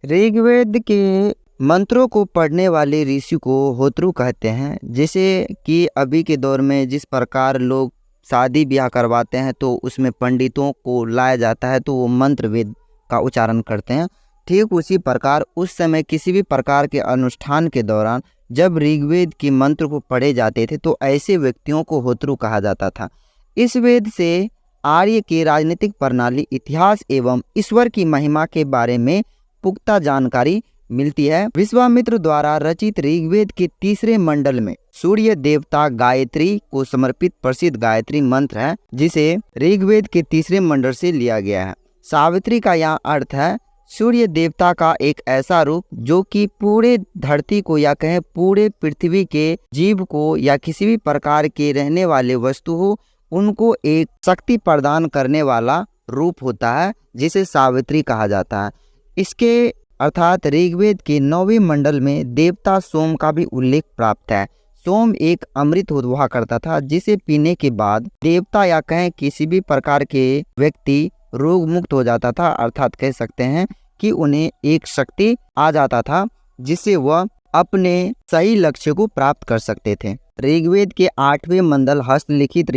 ऋग्वेद के मंत्रों को पढ़ने वाले ऋषि को होत्रु कहते हैं। जैसे कि अभी के दौर में जिस प्रकार लोग शादी ब्याह करवाते हैं तो उसमें पंडितों को लाया जाता है तो वो मंत्र वेद का उच्चारण करते हैं। ठीक उसी प्रकार उस समय किसी भी प्रकार के अनुष्ठान के दौरान जब ऋग्वेद के मंत्र को पढ़े जाते थे तो ऐसे व्यक्तियों को होत्रु कहा जाता था। इस वेद से आर्य की राजनीतिक प्रणाली, इतिहास एवं ईश्वर की महिमा के बारे में पुख्ता जानकारी मिलती है। विश्वामित्र द्वारा रचित ऋग्वेद के तीसरे मंडल में सूर्य देवता गायत्री को समर्पित प्रसिद्ध गायत्री मंत्र है, जिसे ऋग्वेद के तीसरे मंडल से लिया गया है। सावित्री का यहाँ अर्थ है सूर्य देवता का एक ऐसा रूप जो कि पूरे धरती को या कहें पूरे पृथ्वी के जीव को या किसी भी प्रकार के रहने वाले वस्तु हो उनको एक शक्ति प्रदान करने वाला रूप होता है, जिसे सावित्री कहा जाता है। इसके अर्थात ऋग्वेद के 9वें मंडल में देवता सोम का भी उल्लेख प्राप्त है। सोम एक अमृत हुआ करता था जिसे पीने के बाद देवता या कहें किसी भी प्रकार के व्यक्ति रोग मुक्त हो जाता था, अर्थात कह सकते हैं कि उन्हें एक शक्ति आ जाता था जिससे वह अपने सही लक्ष्य को प्राप्त कर सकते थे। ऋग्वेद के 8वें मंडल हस्तलिखित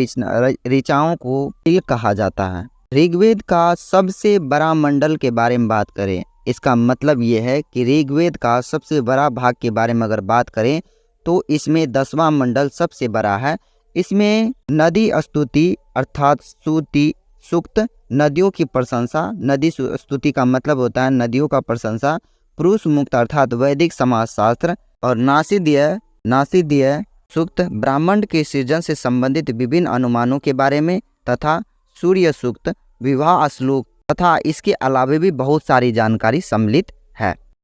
ऋचाओं को तिल कहा जाता है। ऋग्वेद का सबसे बड़ा मंडल के बारे में बात करें, इसका मतलब ये है कि ऋग्वेद का सबसे बड़ा भाग के बारे में अगर बात करें तो इसमें 10वां मंडल सबसे बड़ा है। इसमें नदी स्तुति अर्थात स्तुति सूक्त, नदियों की प्रशंसा, नदी स्तुति का मतलब होता है नदियों का प्रशंसा, पुरुष मुक्त अर्थात वैदिक समाजशास्त्र और नासिदीय सूक्त ब्राह्मण के सृजन से संबंधित विभिन्न अनुमानों के बारे में तथा सूर्य सूक्त, विवाह श्लोक तथा इसके अलावा भी बहुत सारी जानकारी सम्मिलित है।